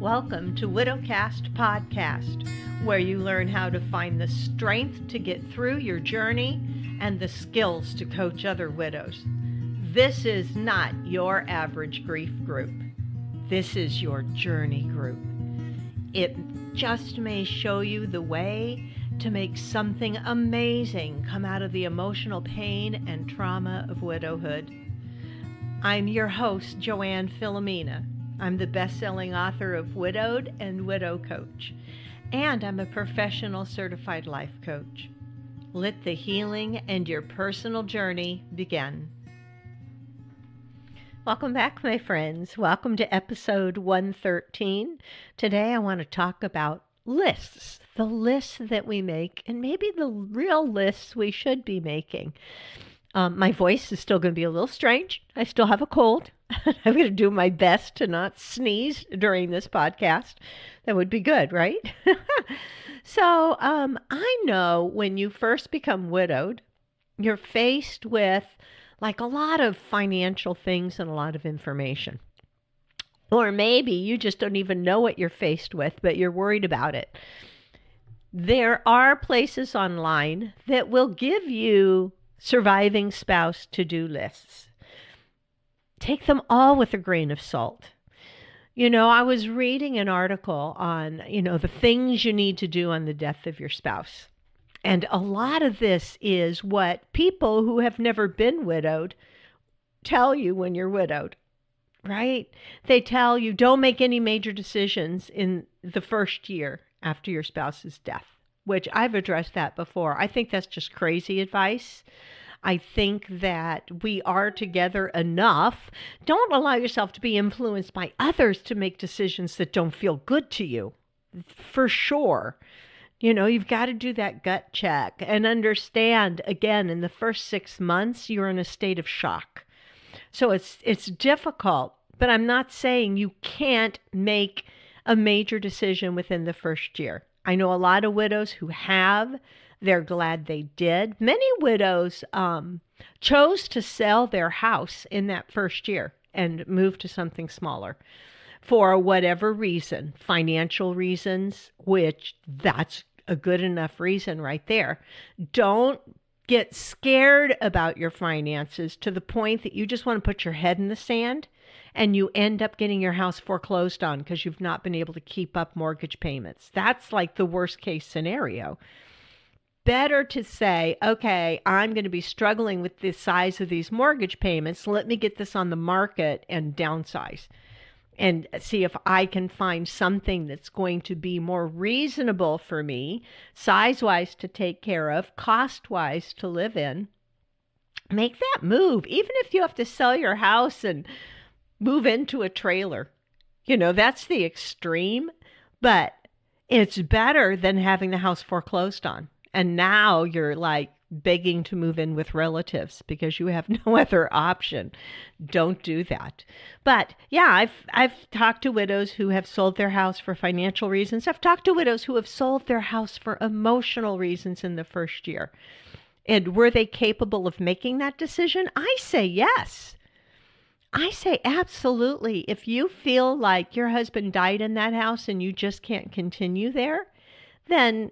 Welcome to Widowcast Podcast, where you learn how to find the strength to get through your journey and the skills to coach other widows. This is not your average grief group. This is your journey group. It just may show you the way to make something amazing come out of the emotional pain and trauma of widowhood. I'm your host, Joann Philomena. I'm the best-selling author of Widowed and Widow Coach, and I'm a professional certified life coach. Let the healing and your personal journey begin. Welcome back, my friends. Welcome to episode 113. Today I want to talk about lists, the lists that we make, and maybe the real lists we should be making. My voice is still going to be a little strange. I still have a cold. I'm going to do my best to not sneeze during this podcast. That would be good, right? So I know when you first become widowed, you're faced with like a lot of financial things and a lot of information. Or maybe you just don't even know what you're faced with, but you're worried about it. There are places online that will give you surviving spouse to-do lists. Take them all with a grain of salt. You know, I was reading an article on, the things you need to do on the death of your spouse. And a lot of this is what people who have never been widowed tell you when you're widowed, right? They tell you don't make any major decisions in the first year after your spouse's death, which I've addressed that before. I think that's just crazy advice. I think that we are together enough. Don't allow yourself to be influenced by others to make decisions that don't feel good to you, for sure. You've got to do that gut check and understand, again, in the first 6 months, you're in a state of shock. So it's difficult, but I'm not saying you can't make a major decision within the first year. I know a lot of widows who have. They're glad they did. Many widows chose to sell their house in that first year and move to something smaller for whatever reason, financial reasons, which that's a good enough reason right there. Don't get scared about your finances to the point that you just want to put your head in the sand and you end up getting your house foreclosed on because you've not been able to keep up mortgage payments. That's like the worst case scenario. Better to say, okay, I'm going to be struggling with the size of these mortgage payments. Let me get this on the market and downsize and see if I can find something that's going to be more reasonable for me, size-wise to take care of, cost-wise to live in. Make that move, even if you have to sell your house and move into a trailer. That's the extreme, but it's better than having the house foreclosed on. And now you're like begging to move in with relatives because you have no other option. Don't do that. But yeah, I've talked to widows who have sold their house for financial reasons. I've talked to widows who have sold their house for emotional reasons in the first year. And were they capable of making that decision? I say yes. I say absolutely. If you feel like your husband died in that house and you just can't continue there, then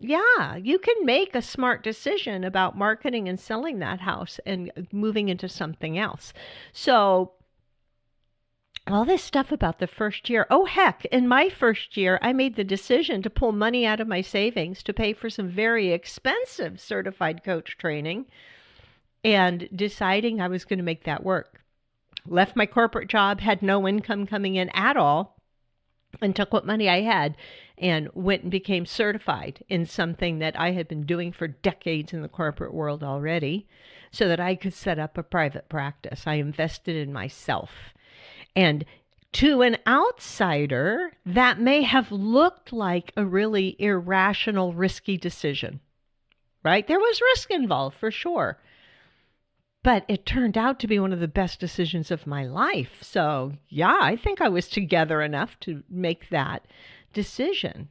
yeah, you can make a smart decision about marketing and selling that house and moving into something else. So all this stuff about the first year. Oh, heck, in my first year, I made the decision to pull money out of my savings to pay for some very expensive certified coach training and deciding I was going to make that work. Left my corporate job, had no income coming in at all, and took what money I had and went and became certified in something that I had been doing for decades in the corporate world already so that I could set up a private practice. I invested in myself. And to an outsider, that may have looked like a really irrational, risky decision, right? There was risk involved for sure. But it turned out to be one of the best decisions of my life. So yeah, I think I was together enough to make that decision.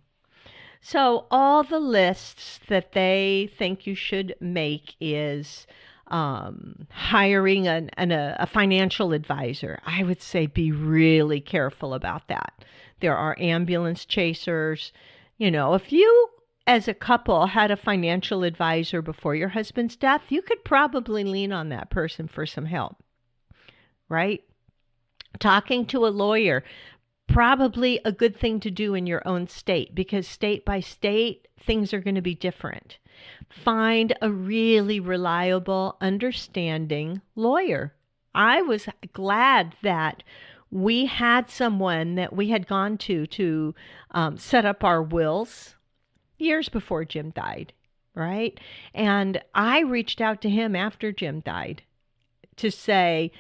So all the lists that they think you should make is hiring a financial advisor, I would say be really careful about that. There are ambulance chasers. If you as a couple had a financial advisor before your husband's death, you could probably lean on that person for some help, right? Talking to a lawyer, probably a good thing to do in your own state, because state by state, things are going to be different. Find a really reliable, understanding lawyer. I was glad that we had someone that we had gone to set up our wills years before Jim died, right? And I reached out to him after Jim died to say,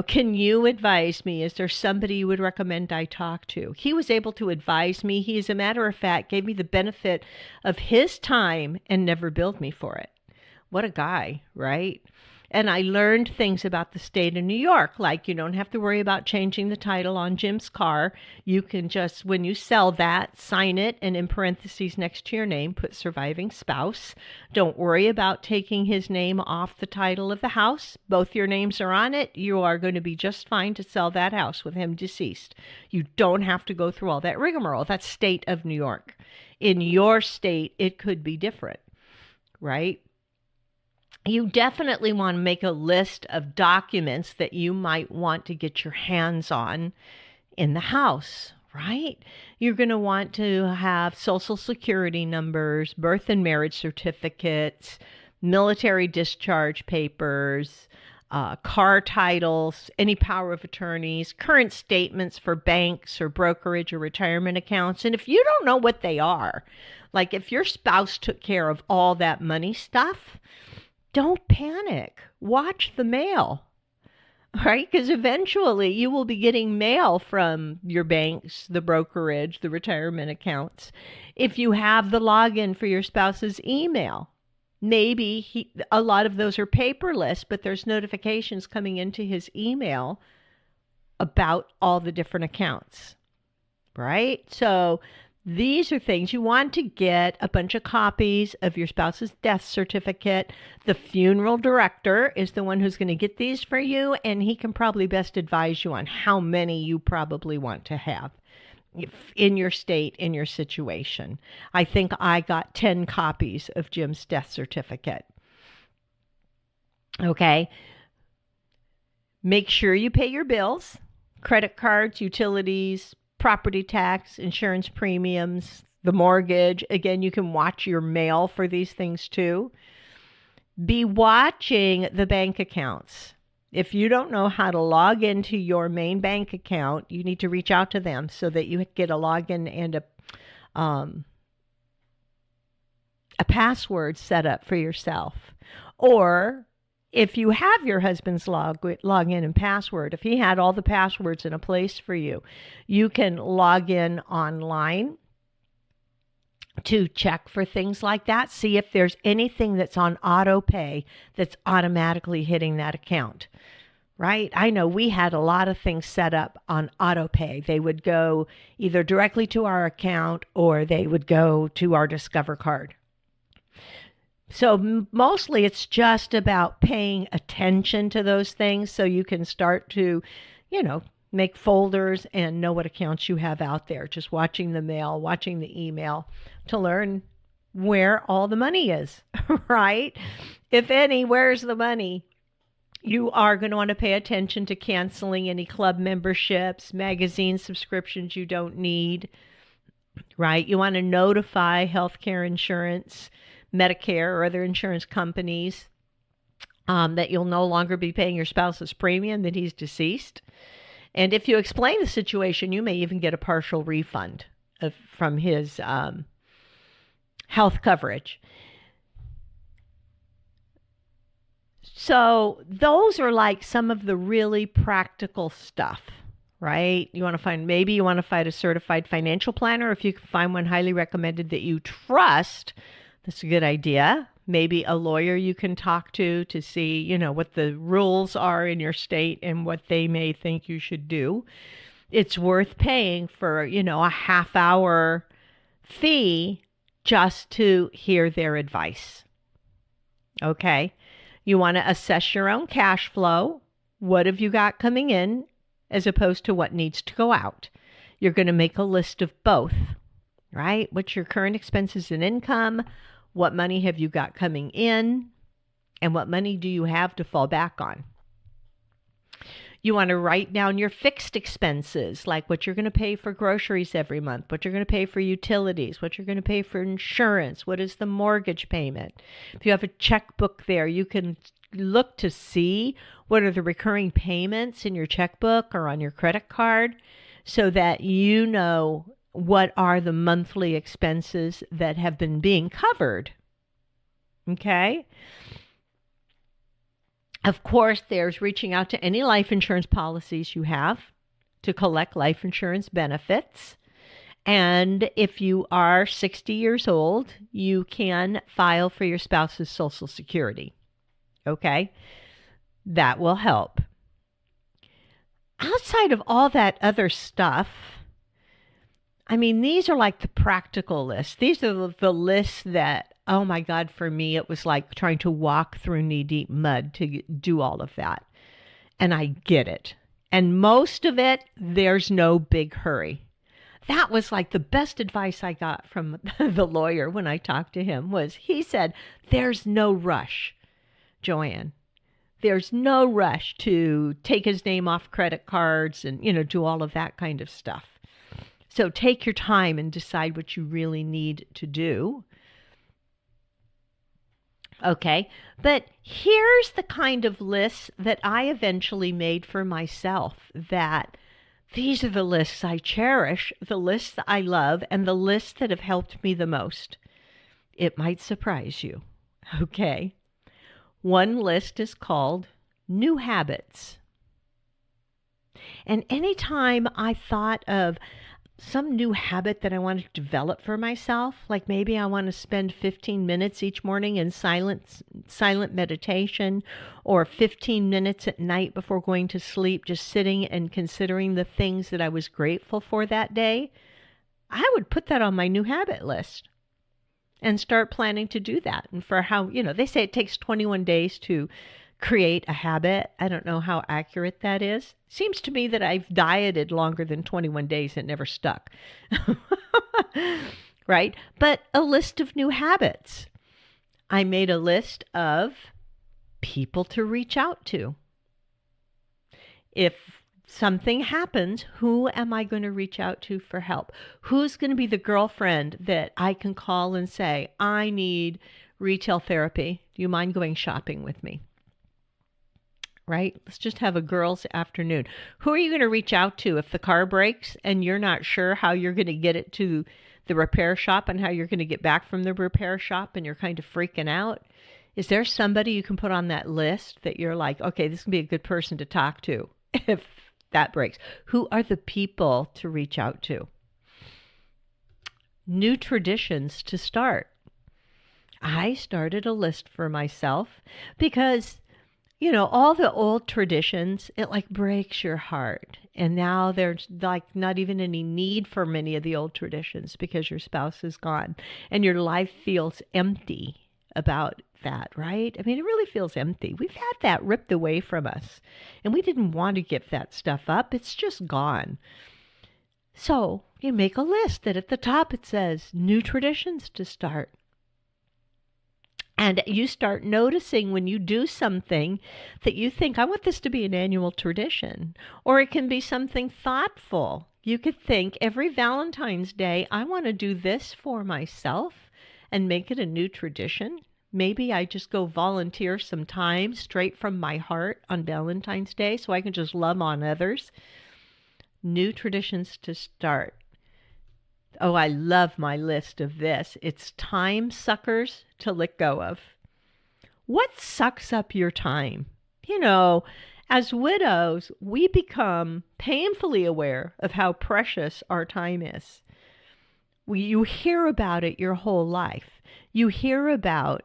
can you advise me? Is there somebody you would recommend I talk to? He was able to advise me. He, as a matter of fact, gave me the benefit of his time and never billed me for it. What a guy, right? And I learned things about the state of New York, like you don't have to worry about changing the title on Jim's car. You can just, when you sell that, sign it, and in parentheses next to your name, put surviving spouse. Don't worry about taking his name off the title of the house. Both your names are on it. You are going to be just fine to sell that house with him deceased. You don't have to go through all that rigmarole. That's state of New York. In your state, it could be different, right? You definitely want to make a list of documents that you might want to get your hands on in the house, right? You're going to want to have social security numbers, birth and marriage certificates, military discharge papers, car titles, any power of attorneys, current statements for banks or brokerage or retirement accounts. And if you don't know what they are, like if your spouse took care of all that money stuff, don't panic. Watch the mail, right? Because eventually you will be getting mail from your banks, the brokerage, the retirement accounts. If you have the login for your spouse's email, maybe a lot of those are paperless, but there's notifications coming into his email about all the different accounts, right? So these are things you want to get a bunch of copies of your spouse's death certificate. The funeral director is the one who's going to get these for you, and he can probably best advise you on how many you probably want to have in your state, in your situation. I think I got 10 copies of Jim's death certificate. Okay. Make sure you pay your bills, credit cards, utilities, property tax, insurance premiums, the mortgage. Again, you can watch your mail for these things too. Be watching the bank accounts. If you don't know how to log into your main bank account, you need to reach out to them so that you get a login and a password set up for yourself. Or if you have your husband's login and password, if he had all the passwords in a place for you, you can log in online to check for things like that. See if there's anything that's on auto pay that's automatically hitting that account, right? I know we had a lot of things set up on auto pay. They would go either directly to our account or they would go to our Discover card. So mostly it's just about paying attention to those things so you can start to, make folders and know what accounts you have out there. Just watching the mail, watching the email to learn where all the money is, right? If any, where's the money? You are going to want to pay attention to canceling any club memberships, magazine subscriptions you don't need, right? You want to notify healthcare insurance, Medicare, or other insurance companies that you'll no longer be paying your spouse's premium, that he's deceased. And if you explain the situation, you may even get a partial refund from his health coverage. So those are like some of the really practical stuff, right? You want to find a certified financial planner. If you can find one highly recommended that you trust, that's a good idea. Maybe a lawyer you can talk to see, what the rules are in your state and what they may think you should do. It's worth paying for, a half-hour fee just to hear their advice. Okay? You want to assess your own cash flow. What have you got coming in as opposed to what needs to go out? You're going to make a list of both, right? What's your current expenses and income? What money have you got coming in? And what money do you have to fall back on? You want to write down your fixed expenses, like what you're going to pay for groceries every month, what you're going to pay for utilities, what you're going to pay for insurance, what is the mortgage payment. If you have a checkbook there, you can look to see what are the recurring payments in your checkbook or on your credit card so that you know what are the monthly expenses that have been being covered. Okay? Of course, there's reaching out to any life insurance policies you have to collect life insurance benefits. And if you are 60 years old, you can file for your spouse's Social Security. Okay? That will help. Outside of all that other stuff, I mean, these are like the practical lists. These are the lists that, oh my God, for me, it was like trying to walk through knee-deep mud to do all of that. And I get it. And most of it, there's no big hurry. That was like the best advice I got from the lawyer when I talked to him was he said, there's no rush, Joann. There's no rush to take his name off credit cards and, do all of that kind of stuff. So take your time and decide what you really need to do. Okay, but here's the kind of lists that I eventually made for myself, that these are the lists I cherish, the lists that I love, and the lists that have helped me the most. It might surprise you. Okay. One list is called New Habits. And anytime I thought of some new habit that I want to develop for myself, like maybe I want to spend 15 minutes each morning in silent meditation, or 15 minutes at night before going to sleep, just sitting and considering the things that I was grateful for that day, I would put that on my new habit list and start planning to do that. And for how, they say it takes 21 days to create a habit. I don't know how accurate that is. Seems to me that I've dieted longer than 21 days and never stuck. Right? But a list of new habits. I made a list of people to reach out to. If something happens, who am I going to reach out to for help? Who's going to be the girlfriend that I can call and say, I need retail therapy. Do you mind going shopping with me? Right? Let's just have a girls' afternoon. Who are you going to reach out to if the car breaks and you're not sure how you're going to get it to the repair shop and how you're going to get back from the repair shop and you're kind of freaking out? Is there somebody you can put on that list that you're like, okay, this can be a good person to talk to if that breaks? Who are the people to reach out to? New traditions to start. I started a list for myself because all the old traditions, it like breaks your heart. And now there's like not even any need for many of the old traditions because your spouse is gone and your life feels empty about that, right? I mean, it really feels empty. We've had that ripped away from us and we didn't want to give that stuff up. It's just gone. So you make a list that at the top it says new traditions to start. And you start noticing when you do something that you think, I want this to be an annual tradition. Or it can be something thoughtful. You could think every Valentine's Day, I want to do this for myself and make it a new tradition. Maybe I just go volunteer some time straight from my heart on Valentine's Day so I can just love on others. New traditions to start. Oh, I love my list of this. It's time suckers to let go of. What sucks up your time? As widows, we become painfully aware of how precious our time is. You hear about it your whole life. You hear about,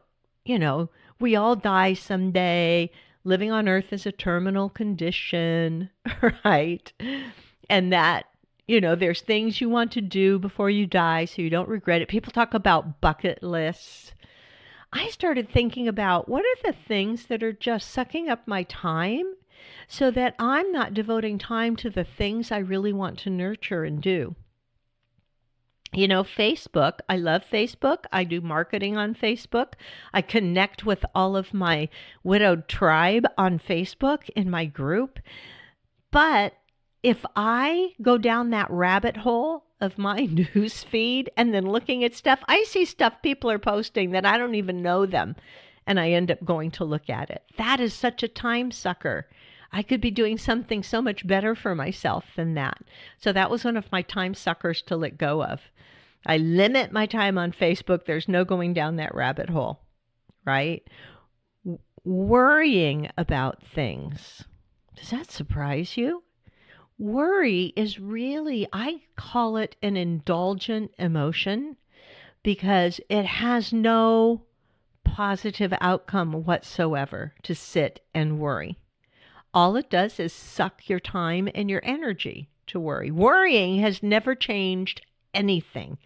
we all die someday. Living on earth is a terminal condition, right? And that, there's things you want to do before you die so you don't regret it. People talk about bucket lists. I started thinking about what are the things that are just sucking up my time so that I'm not devoting time to the things I really want to nurture and do. Facebook, I love Facebook. I do marketing on Facebook. I connect with all of my widowed tribe on Facebook in my group. But if I go down that rabbit hole of my news feed and then looking at stuff, I see stuff people are posting that I don't even know them, and I end up going to look at it. That is such a time sucker. I could be doing something so much better for myself than that. So that was one of my time suckers to let go of. I limit my time on Facebook. There's no going down that rabbit hole, right? Worrying about things. Does that surprise you? Worry is really, I call it an indulgent emotion because it has no positive outcome whatsoever to sit and worry. All it does is suck your time and your energy to worry. Worrying has never changed anything.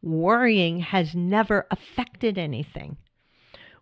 Worrying has never affected anything.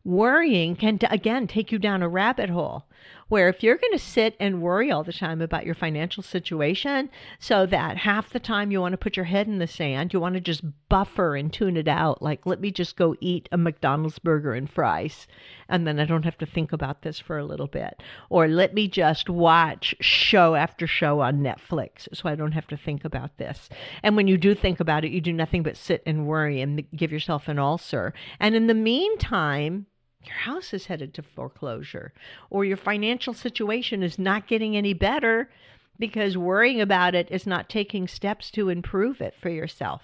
Worrying can, again, take you down a rabbit hole where if you're going to sit and worry all the time about your financial situation so that half the time you want to put your head in the sand, you want to just buffer and tune it out, like let me just go eat a McDonald's burger and fries and then I don't have to think about this for a little bit. Or let me just watch show after show on Netflix so I don't have to think about this. And when you do think about it, you do nothing but sit and worry and give yourself an ulcer. And in the meantime, your house is headed to foreclosure, or your financial situation is not getting any better because worrying about it is not taking steps to improve it for yourself.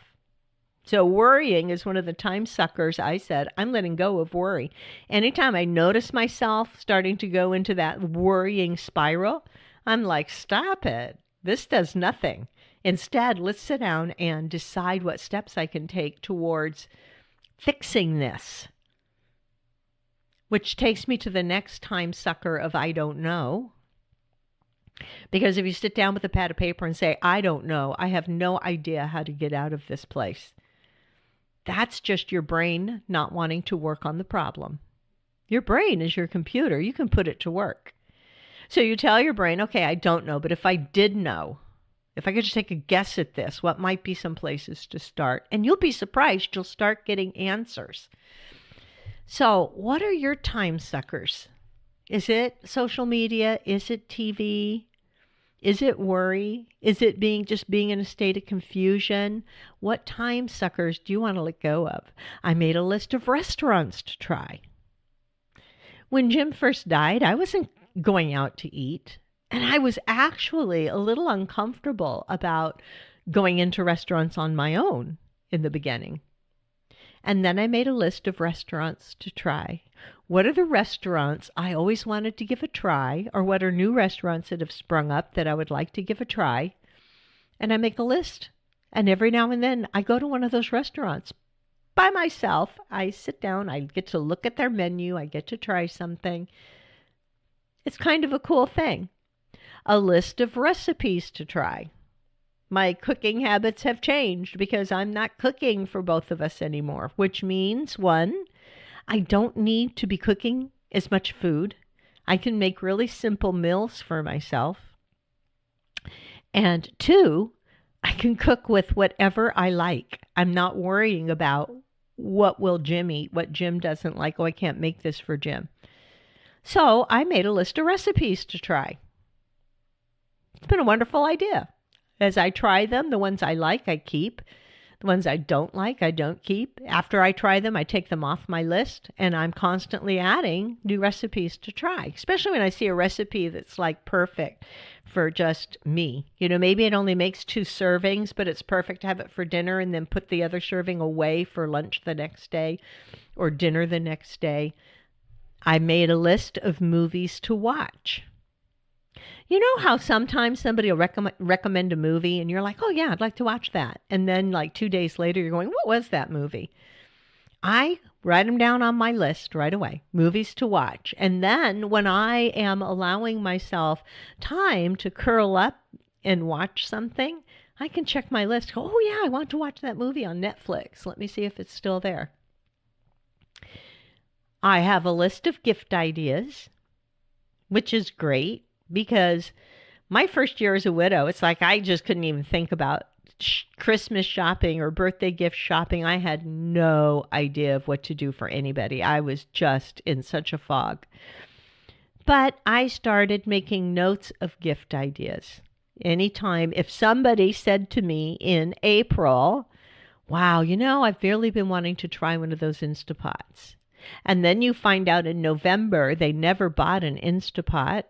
So worrying is one of the time suckers. I said, I'm letting go of worry. Anytime I notice myself starting to go into that worrying spiral, I'm like, stop it. This does nothing. Instead, let's sit down and decide what steps I can take towards fixing this. Which takes me to the next time sucker of I don't know. Because if you sit down with a pad of paper and say, I don't know, I have no idea how to get out of this place, that's just your brain not wanting to work on the problem. Your brain is your computer. You can put it to work. So you tell your brain, okay, I don't know, but if I did know, if I could just take a guess at this, what might be some places to start? And you'll be surprised, you'll start getting answers. So what are your time suckers? Is it social media? Is it TV? Is it worry? Is it being in a state of confusion? What time suckers do you want to let go of? I made a list of restaurants to try. When Jim first died, I wasn't going out to eat. And I was actually a little uncomfortable about going into restaurants on my own in the beginning. And then I made a list of restaurants to try. What are the restaurants I always wanted to give a try, or what are new restaurants that have sprung up that I would like to give a try? And I make a list. And every now and then I go to one of those restaurants by myself. I sit down, I get to look at their menu, I get to try something. It's kind of a cool thing. A list of recipes to try. My cooking habits have changed because I'm not cooking for both of us anymore, which means, one, I don't need to be cooking as much food. I can make really simple meals for myself. And two, I can cook with whatever I like. I'm not worrying about what will Jim eat, what Jim doesn't like. Oh, I can't make this for Jim. So I made a list of recipes to try. It's been a wonderful idea. As I try them, the ones I like, I keep. The ones I don't like, I don't keep. After I try them, I take them off my list, and I'm constantly adding new recipes to try, especially when I see a recipe that's like perfect for just me. Maybe it only makes 2 servings, but it's perfect to have it for dinner and then put the other serving away for lunch the next day or dinner the next day. I made a list of movies to watch. You know how sometimes somebody will recommend a movie and you're like, oh yeah, I'd like to watch that. And then like 2 days later, you're going, what was that movie? I write them down on my list right away, movies to watch. And then when I am allowing myself time to curl up and watch something, I can check my list. Go, oh yeah, I want to watch that movie on Netflix. Let me see if it's still there. I have a list of gift ideas, which is great because my first year as a widow, it's like I just couldn't even think about Christmas shopping or birthday gift shopping. I had no idea of what to do for anybody. I was just in such a fog. But I started making notes of gift ideas. Anytime, if somebody said to me in April, wow, I've really been wanting to try one of those Instapots. And then you find out in November they never bought an Instapot.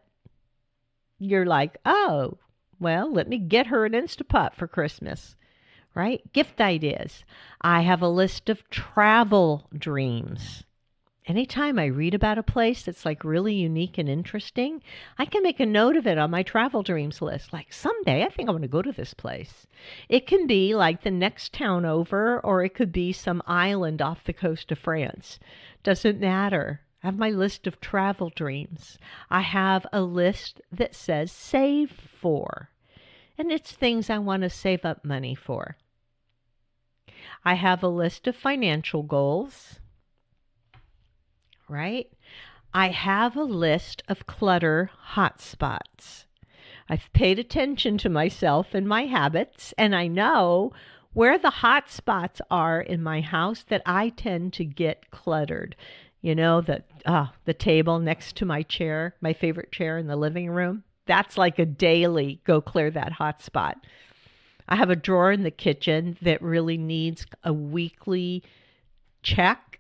You're like, oh, well, let me get her an Instapot for Christmas, right? Gift ideas. I have a list of travel dreams. Anytime I read about a place that's like really unique and interesting, I can make a note of it on my travel dreams list. Like someday I think I want to go to this place. It can be like the next town over, or it could be some island off the coast of France. Doesn't matter. I have my list of travel dreams. I have a list that says save for, and it's things I want to save up money for. I have a list of financial goals. Right? I have a list of clutter hotspots. I've paid attention to myself and my habits, and I know where the hotspots are in my house that I tend to get cluttered. The table next to my chair, my favorite chair in the living room, that's like a daily go clear that hotspot. I have a drawer in the kitchen that really needs a weekly check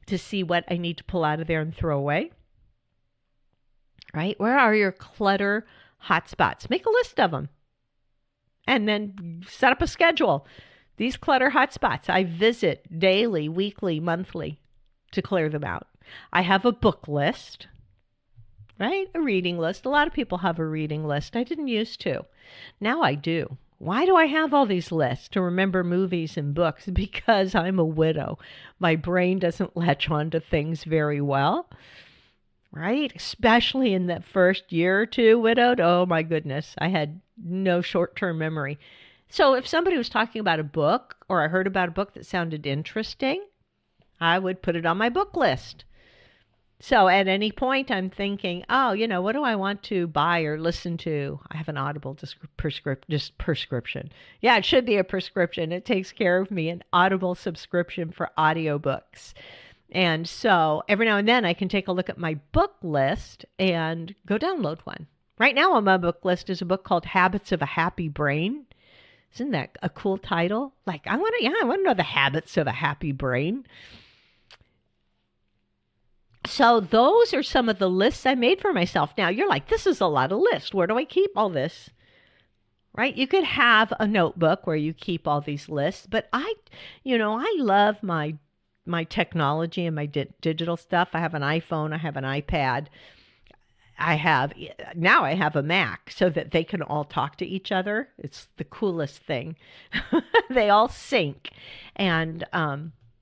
to see what I need to pull out of there and throw away. Right? Where are your clutter hotspots? Make a list of them. And then set up a schedule. These clutter hotspots, I visit daily, weekly, monthly to clear them out. I have a book list, right? A reading list. A lot of people have a reading list. I didn't used to. Now I do. Why do I have all these lists to remember movies and books? Because I'm a widow. My brain doesn't latch on to things very well, right? Especially in that first year or two widowed. Oh my goodness, I had no short-term memory. So if somebody was talking about a book or I heard about a book that sounded interesting, I would put it on my book list. So at any point I'm thinking, what do I want to buy or listen to? I have an Audible prescription. Yeah, it should be a prescription. It takes care of me, an Audible subscription for audiobooks. And so every now and then I can take a look at my book list and go download one. Right now on my book list is a book called Habits of a Happy Brain. Isn't that a cool title? Like, I want to know the habits of a happy brain. So those are some of the lists I made for myself. Now you're like, this is a lot of lists. Where do I keep all this? Right? You could have a notebook where you keep all these lists, but I love my technology and my digital stuff. I have an iPhone, I have an iPad. I have a Mac so that they can all talk to each other. It's the coolest thing. They all sync. And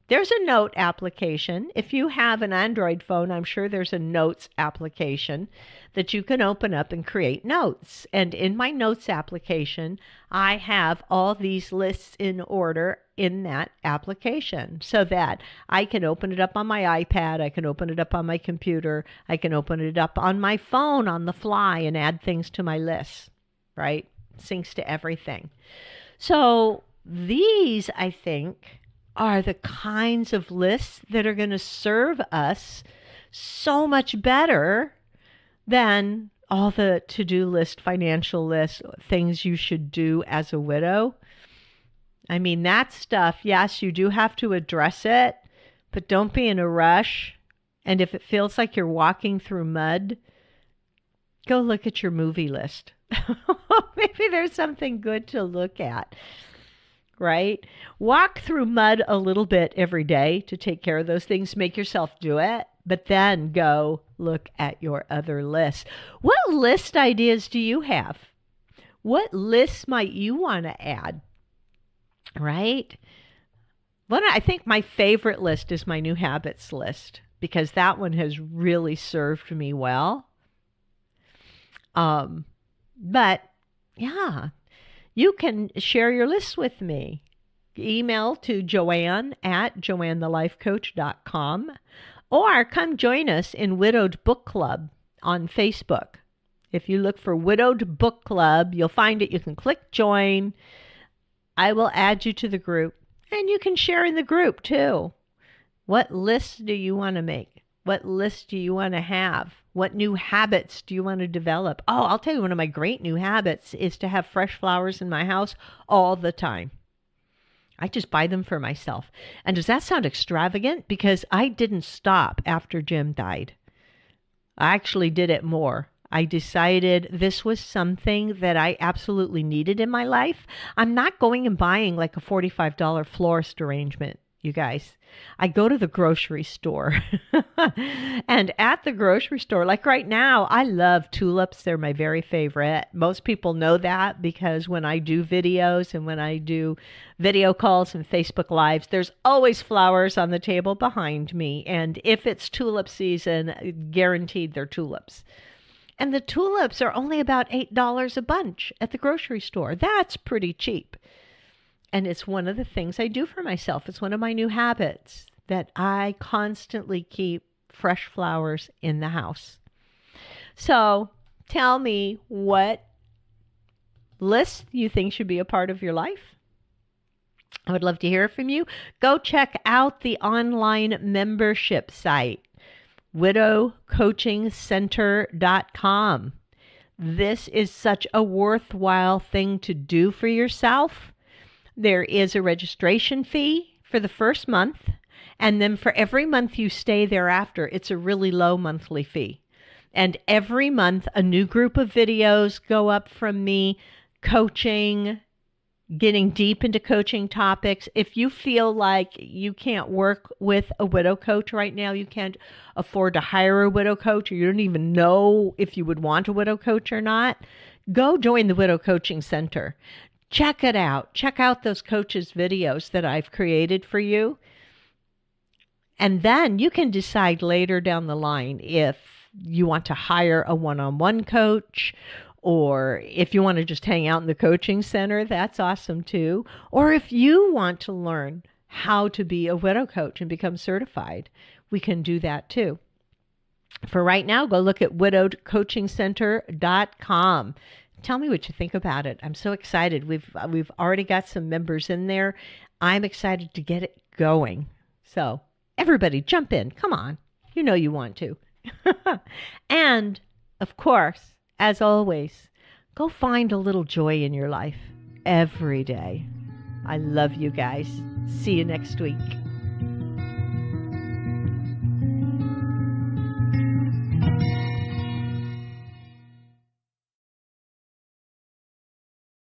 there's a note application. If you have an Android phone, I'm sure there's a notes application that you can open up and create notes. And in my notes application, I have all these lists in order in that application so that I can open it up on my iPad, I can open it up on my computer, I can open it up on my phone on the fly and add things to my list, right? Syncs to everything. So these, I think, are the kinds of lists that are going to serve us so much better than all the to-do list, financial list, things you should do as a widow. I mean, that stuff, yes, you do have to address it, but don't be in a rush. And if it feels like you're walking through mud, go look at your movie list. Maybe there's something good to look at. Right? Walk through mud a little bit every day to take care of those things. Make yourself do it, but then go look at your other list. What list ideas do you have? What lists might you want to add? Right? I think my favorite list is my new habits list because that one has really served me well. But yeah. You can share your list with me. Email to Joann at joannthelifecoach.com. Or come join us in Widowed Book Club on Facebook. If you look for Widowed Book Club, you'll find it. You can click join. I will add you to the group, and you can share in the group too. What lists do you want to make? What lists do you want to have? What new habits do you want to develop? Oh, I'll tell you, one of my great new habits is to have fresh flowers in my house all the time. I just buy them for myself. And does that sound extravagant? Because I didn't stop after Jim died. I actually did it more. I decided this was something that I absolutely needed in my life. I'm not going and buying like a $45 florist arrangement, you guys. I go to the grocery store. And at the grocery store, like right now, I love tulips. They're my very favorite. Most people know that because when I do videos and when I do video calls and Facebook Lives, there's always flowers on the table behind me. And if it's tulip season, guaranteed they're tulips. And the tulips are only about $8 a bunch at the grocery store. That's pretty cheap. And it's one of the things I do for myself. It's one of my new habits that I constantly keep fresh flowers in the house. So tell me what list you think should be a part of your life. I would love to hear from you. Go check out the online membership site, widowcoachingcenter.com. This is such a worthwhile thing to do for yourself. There is a registration fee for the first month, and then for every month you stay thereafter, it's a really low monthly fee. And every month, a new group of videos go up from me, coaching, getting deep into coaching topics. If you feel like you can't work with a widow coach right now, you can't afford to hire a widow coach, or you don't even know if you would want a widow coach or not, go join the Widow Coaching Center. Check it out. Check out those coaches' videos that I've created for you. And then you can decide later down the line if you want to hire a one-on-one coach, or if you want to just hang out in the coaching center, that's awesome too. Or if you want to learn how to be a widow coach and become certified, we can do that too. For right now, go look at widowcoachingcenter.com. Tell me what you think about it. I'm so excited. We've already got some members in there. I'm excited to get it going. So everybody jump in. Come on. You know you want to. And of course, as always, go find a little joy in your life every day. I love you guys. See you next week.